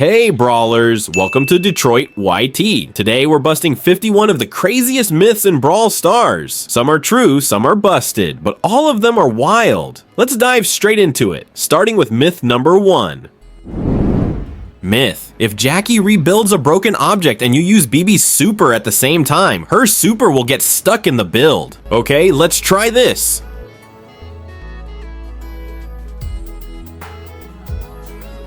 Hey Brawlers, welcome to Detroit YT. Today we're busting 51 of the craziest myths in Brawl Stars. Some are true, some are busted, but all of them are wild. Let's dive straight into it, starting with myth number 1. Myth: if Jackie rebuilds a broken object and you use BB's super at the same time, her super will get stuck in the build. Okay, let's try this.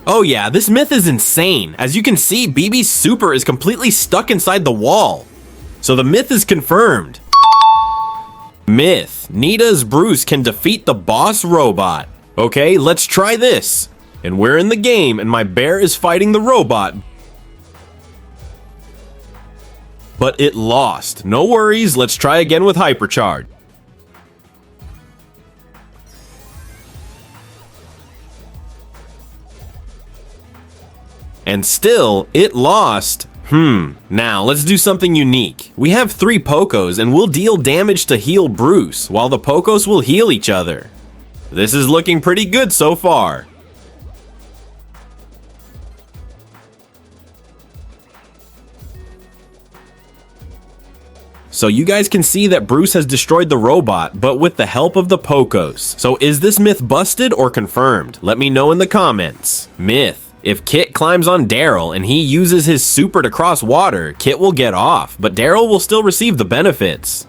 Oh yeah, this myth is insane. As you can see, BB's super is completely stuck inside the wall. So the myth is confirmed. Myth: Nita's Bruce can defeat the boss robot. Okay, let's try this. And we're in the game and my bear is fighting the robot. But it lost. No worries, let's try again with Hypercharge. And still, it lost. Now let's do something unique. We have 3 Pokos and we'll deal damage to heal Bruce, while the Pokos will heal each other. This is looking pretty good so far. So you guys can see that Bruce has destroyed the robot, but with the help of the Pokos. So is this myth busted or confirmed? Let me know in the comments. Myth: if Kit climbs on Daryl and he uses his super to cross water, Kit will get off, but Daryl will still receive the benefits.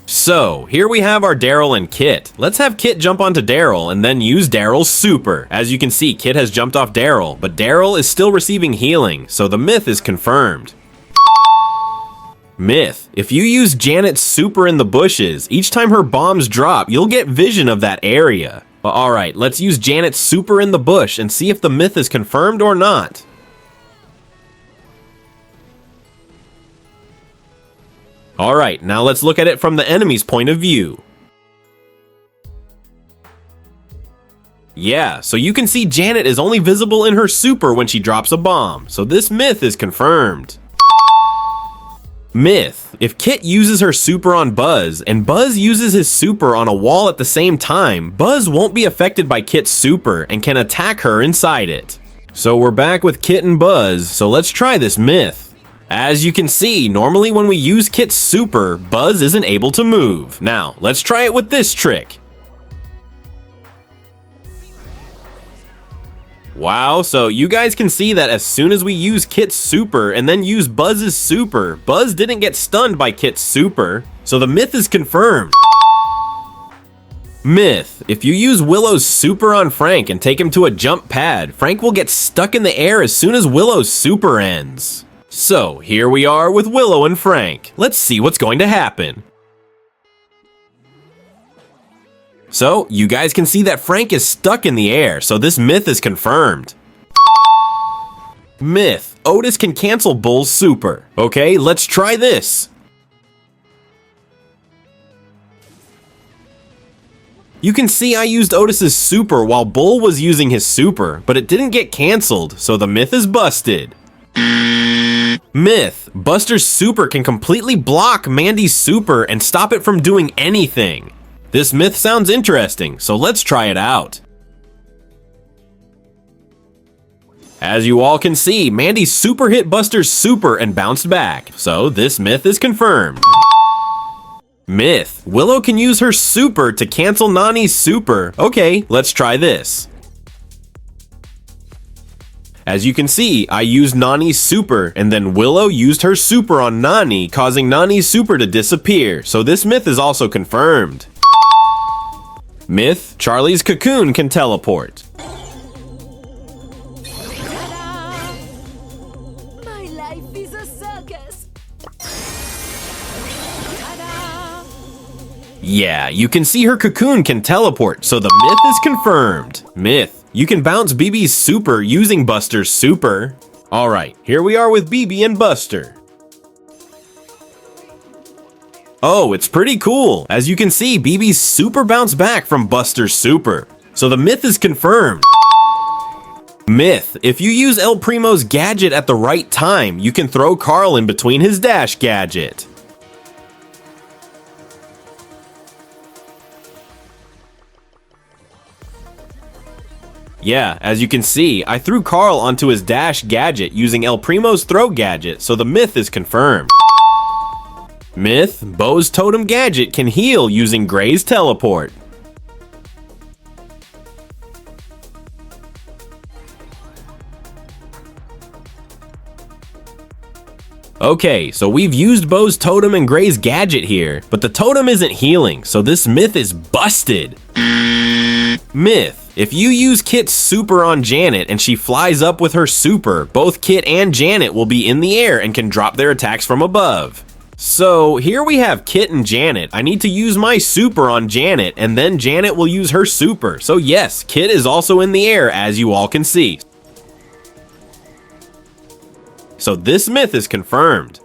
So, here we have our Daryl and Kit. Let's have Kit jump onto Daryl and then use Daryl's super. As you can see, Kit has jumped off Daryl, but Daryl is still receiving healing, so the myth is confirmed. Myth: if you use Janet's super in the bushes, each time her bombs drop, you'll get vision of that area. Alright, let's use Janet's super in the bush and see if the myth is confirmed or not. Alright, now let's look at it from the enemy's point of view. Yeah, so you can see Janet is only visible in her super when she drops a bomb, so this myth is confirmed. Myth: if Kit uses her super on Buzz, and Buzz uses his super on a wall at the same time, Buzz won't be affected by Kit's super and can attack her inside it. So we're back with Kit and Buzz, so let's try this myth. As you can see, normally when we use Kit's super, Buzz isn't able to move. Now, let's try it with this trick. Wow, so you guys can see that as soon as we use Kit's super and then use Buzz's super, Buzz didn't get stunned by Kit's super, so the myth is confirmed. Myth: if you use Willow's super on Frank and take him to a jump pad, Frank will get stuck in the air as soon as Willow's super ends. So here we are with Willow and Frank. Let's see what's going to happen. So, you guys can see that Frank is stuck in the air, so this myth is confirmed. Myth: Otis can cancel Bull's super. Okay, let's try this. You can see I used Otis's super while Bull was using his super, but it didn't get canceled, so the myth is busted. Myth: Buster's super can completely block Mandy's super and stop it from doing anything. This myth sounds interesting, so let's try it out. As you all can see, Mandy's super hit Buster's super and bounced back, so this myth is confirmed. Myth: Willow can use her super to cancel Nani's super. Okay, let's try this. As you can see, I used Nani's super, and then Willow used her super on Nani, causing Nani's super to disappear, so this myth is also confirmed. Myth: Charlie's cocoon can teleport. My life is a circus. Yeah, you can see her cocoon can teleport, so the myth is confirmed. Myth: you can bounce BB's super using Buster's super. Alright, here we are with BB and Buster. Oh, it's pretty cool. As you can see, BB's super bounced back from Buster's super. So the myth is confirmed. Myth: if you use El Primo's gadget at the right time, you can throw Carl in between his dash gadget. Yeah, as you can see, I threw Carl onto his dash gadget using El Primo's throw gadget, so the myth is confirmed. Myth, Bo's totem gadget can heal using Gray's teleport. Okay, so we've used Bo's totem and Gray's gadget here, but the totem isn't healing, so this myth is busted. Myth, if you use Kit's super on Janet and she flies up with her super, both Kit and Janet will be in the air and can drop their attacks from above. So here we have Kit and Janet. I need to use my super on Janet and then Janet will use her super. So yes, Kit is also in the air as you all can see. So this myth is confirmed.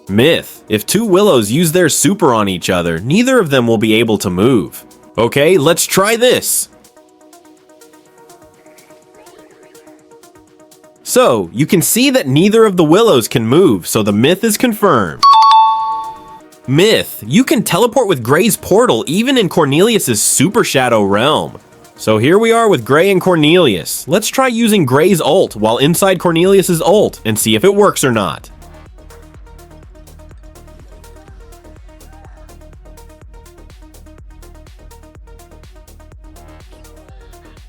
Myth, if two Willows use their super on each other, neither of them will be able to move. Okay, let's try this. So, you can see that neither of the Willows can move, so the myth is confirmed. Myth, you can teleport with Gray's portal even in Cornelius's Super Shadow realm. So here we are with Gray and Cornelius. Let's try using Gray's ult while inside Cornelius's ult and see if it works or not.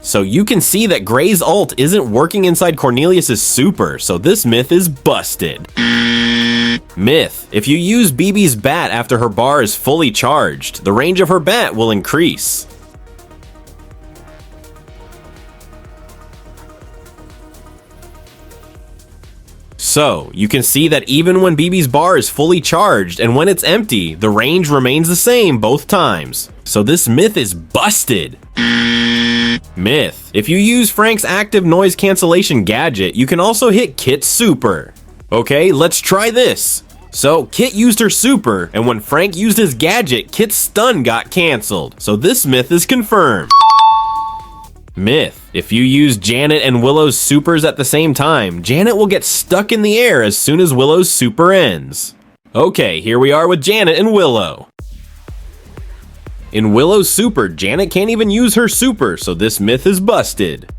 So you can see that Gray's ult isn't working inside Cornelius's super, so this myth is busted. Myth, if you use BB's bat after her bar is fully charged, the range of her bat will increase. So, you can see that even when BB's bar is fully charged and when it's empty, the range remains the same both times. So this myth is busted. Myth, if you use Frank's active noise cancellation gadget, you can also hit Kit's super. Okay, let's try this. So, Kit used her super, and when Frank used his gadget, Kit's stun got cancelled. So this myth is confirmed. Myth, if you use Janet and Willow's supers at the same time, Janet will get stuck in the air as soon as Willow's super ends. Okay, here we are with Janet and Willow. In Willow's super, Janet can't even use her super, so this myth is busted.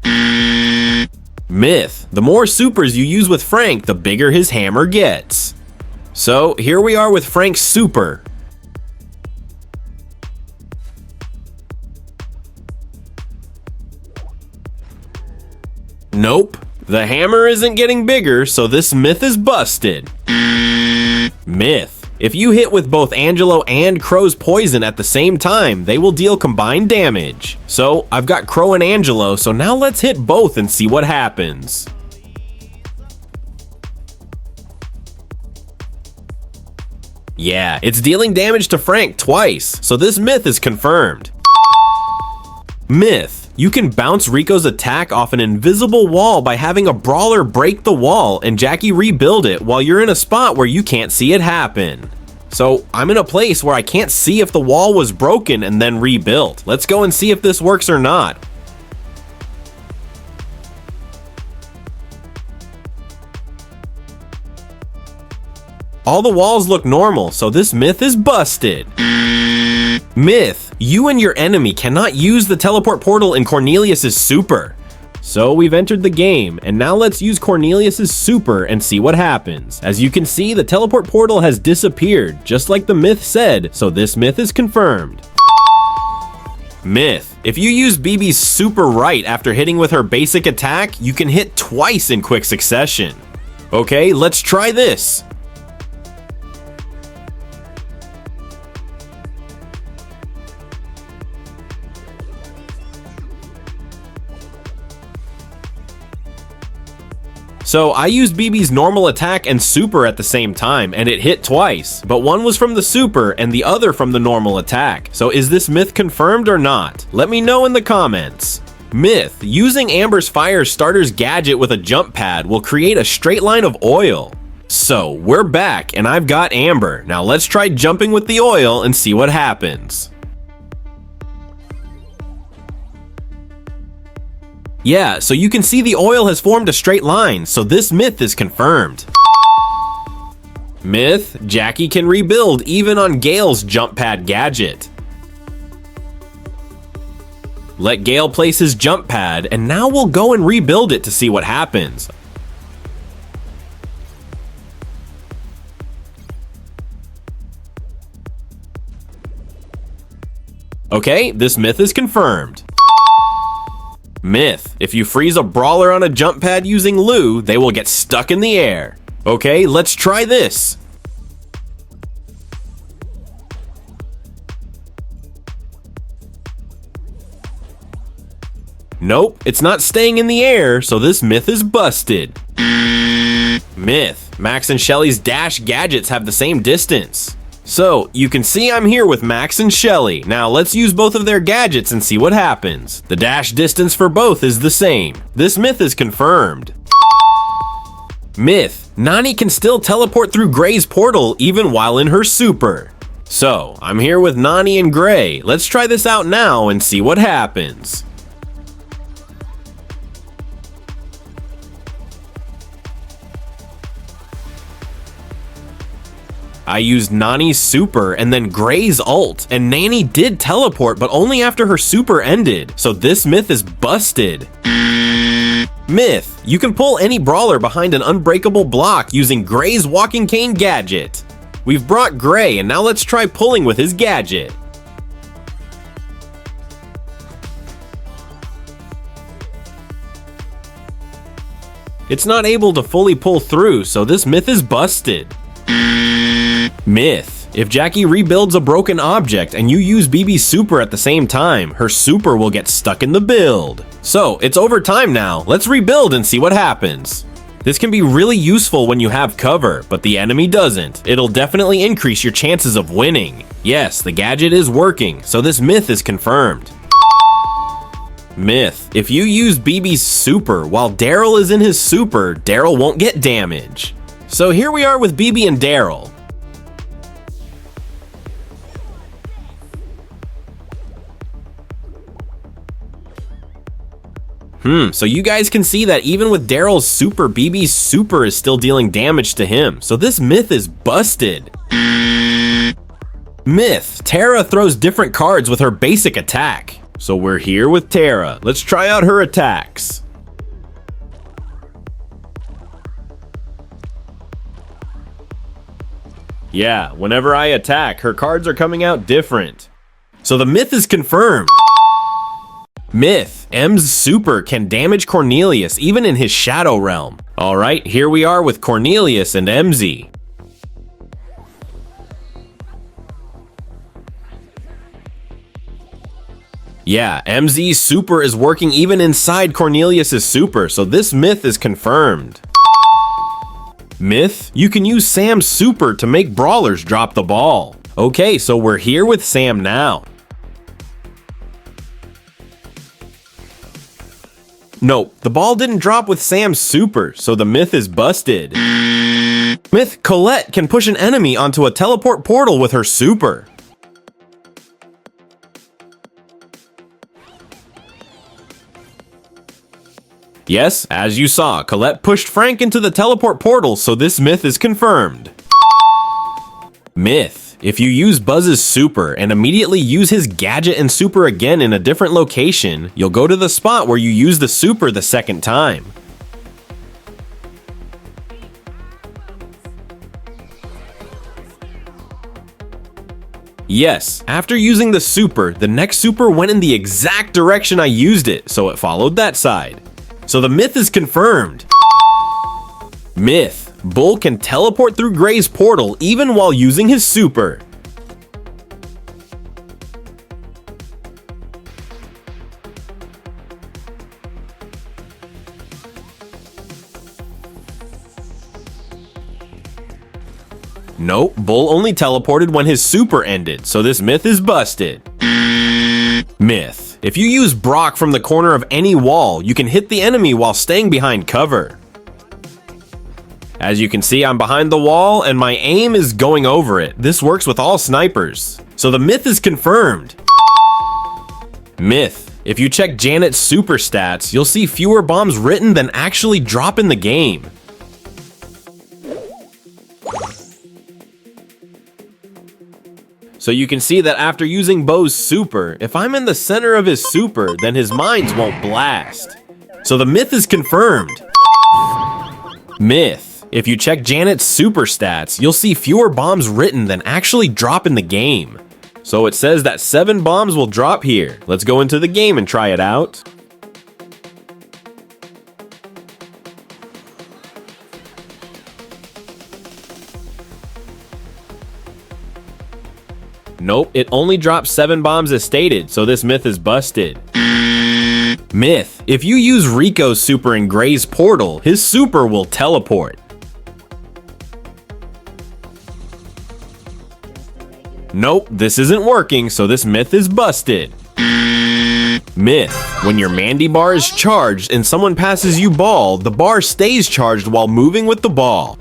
Myth, the more supers you use with Frank, the bigger his hammer gets. So, here we are with Frank's super. Nope, the hammer isn't getting bigger, so this myth is busted. Myth, if you hit with both Angelo and Crow's poison at the same time, they will deal combined damage. So, I've got Crow and Angelo, so now let's hit both and see what happens. Yeah, it's dealing damage to Frank twice, so this myth is confirmed. Myth, you can bounce Rico's attack off an invisible wall by having a brawler break the wall and Jackie rebuild it while you're in a spot where you can't see it happen. So I'm in a place where I can't see if the wall was broken and then rebuilt. Let's go and see if this works or not. All the walls look normal, so this myth is busted. Myth, you and your enemy cannot use the teleport portal in Cornelius's super. So we've entered the game, and now let's use Cornelius's super and see what happens. As you can see, the teleport portal has disappeared, just like the myth said, so this myth is confirmed. Myth, if you use BB's super right after hitting with her basic attack, you can hit twice in quick succession. Okay, let's try this. So I used BB's normal attack and super at the same time, and it hit twice, but one was from the super and the other from the normal attack. So is this myth confirmed or not? Let me know in the comments. Myth, using Amber's Fire starter's gadget with a jump pad will create a straight line of oil. So we're back and I've got Amber. Now let's try jumping with the oil and see what happens. Yeah, so you can see the oil has formed a straight line, so this myth is confirmed. Myth, Jackie can rebuild even on Gale's jump pad gadget. Let Gale place his jump pad, and now we'll go and rebuild it to see what happens. Okay, this myth is confirmed. Myth: if you freeze a brawler on a jump pad using Lou, they will get stuck in the air. Okay, let's try this. Nope, it's not staying in the air, so this myth is busted. Myth: Max and Shelly's dash gadgets have the same distance. So, you can see I'm here with Max and Shelly. Now let's use both of their gadgets and see what happens. The dash distance for both is the same. This myth is confirmed. Myth: Nani can still teleport through Gray's portal even while in her super. So, I'm here with Nani and Gray. Let's try this out now and see what happens. I used Nani's super and then Gray's ult, and Nani did teleport, but only after her super ended, so this myth is busted. Myth: you can pull any brawler behind an unbreakable block using Gray's walking cane gadget. We've brought Gray, and now let's try pulling with his gadget. It's not able to fully pull through, so this myth is busted. Myth: if Jackie rebuilds a broken object and you use BB's super at the same time, her super will get stuck in the build. So, it's over time now. Let's rebuild and see what happens. This can be really useful when you have cover, but the enemy doesn't. It'll definitely increase your chances of winning. Yes, the gadget is working, so this myth is confirmed. Myth: if you use BB's super while Daryl is in his super, Daryl won't get damage. So here we are with BB and Daryl. So you guys can see that even with Daryl's super, BB's super is still dealing damage to him. So this myth is busted. Myth: Tara throws different cards with her basic attack. So we're here with Tara. Let's try out her attacks. Yeah, whenever I attack, her cards are coming out different. So the myth is confirmed. Myth: M's super can damage Cornelius even in his shadow realm. Alright, here we are with Cornelius and MZ. Yeah, MZ's super is working even inside Cornelius's super, so this myth is confirmed. Myth: you can use Sam's super to make brawlers drop the ball. Okay, so we're here with Sam now. Nope, the ball didn't drop with Sam's super, so the myth is busted. Myth: Colette can push an enemy onto a teleport portal with her super. Yes, as you saw, Colette pushed Frank into the teleport portal, so this myth is confirmed. Myth: if you use Buzz's super and immediately use his gadget and super again in a different location, you'll go to the spot where you use the super the second time. Yes, after using the super, the next super went in the exact direction I used it, so it followed that side. So the myth is confirmed. Myth: Bull can teleport through Gray's portal even while using his super. Nope, Bull only teleported when his super ended, so this myth is busted. Myth: if you use Brock from the corner of any wall, you can hit the enemy while staying behind cover. As you can see, I'm behind the wall and my aim is going over it. This works with all snipers. So the myth is confirmed. Myth: if you check Janet's super stats, you'll see fewer bombs written than actually drop in the game. So you can see that after using Bo's super, if I'm in the center of his super, then his mines won't blast. So the myth is confirmed. Myth. If you check Janet's super stats, you'll see fewer bombs written than actually drop in the game. So it says that 7 bombs will drop here. Let's go into the game and try it out. Nope, it only drops 7 bombs as stated, so this myth is busted. Myth. If you use Rico's super in Gray's portal, his super will teleport. Nope, this isn't working, so this myth is busted. Myth. When your Mandy bar is charged and someone passes you ball, the bar stays charged while moving with the ball.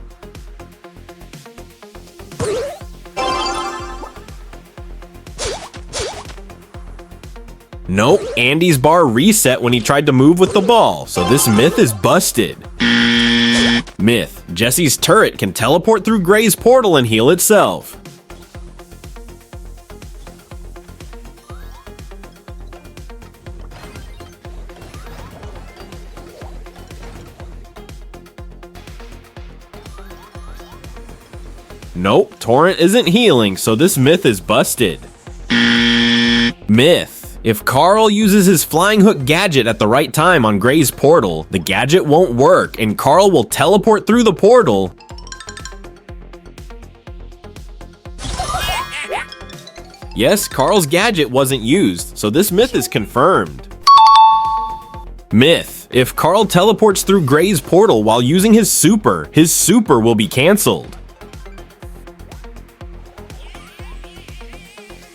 Nope, Andy's bar reset when he tried to move with the ball, so this myth is busted. Myth. Jesse's turret can teleport through Gray's portal and heal itself. Nope, Torrent isn't healing, so this myth is busted. Myth. If Carl uses his flying hook gadget at the right time on Gray's portal, the gadget won't work and Carl will teleport through the portal. Yes, Carl's gadget wasn't used, so this myth is confirmed. Myth. If Carl teleports through Gray's portal while using his super will be cancelled.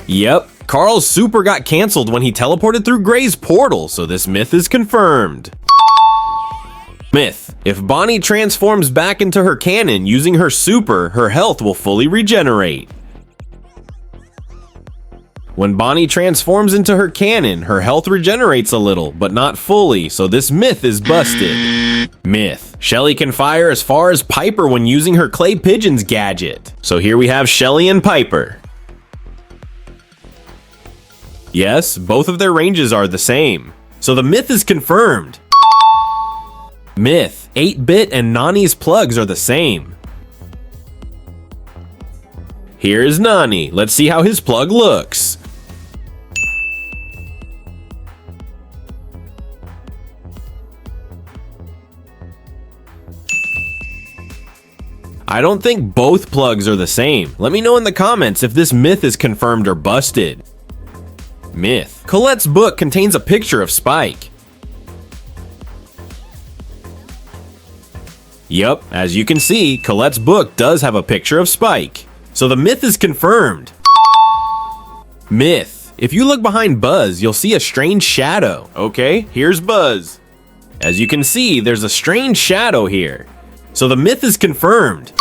Yep, Carl's super got cancelled when he teleported through Gray's portal, so this myth is confirmed. Myth. If Bonnie transforms back into her cannon using her super, her health will fully regenerate. When Bonnie transforms into her cannon, her health regenerates a little, but not fully, so this myth is busted. Myth. Shelly can fire as far as Piper when using her Clay Pigeons gadget. So here we have Shelly and Piper. Yes, both of their ranges are the same. So the myth is confirmed. Myth. 8-bit and Nani's plugs are the same. Here is Nani. Let's see how his plug looks. I don't think both plugs are the same. Let me know in the comments if this myth is confirmed or busted. Myth. Colette's book contains a picture of Spike. Yup, as you can see, Colette's book does have a picture of Spike. So the myth is confirmed. Myth. If you look behind Buzz, you'll see a strange shadow. Okay, here's Buzz. As you can see, there's a strange shadow here. So the myth is confirmed.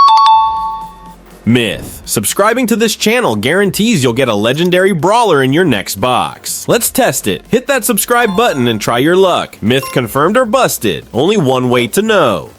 Myth. Subscribing to this channel guarantees you'll get a legendary brawler in your next box. Let's test it. Hit that subscribe button and try your luck. Myth confirmed or busted? Only one way to know.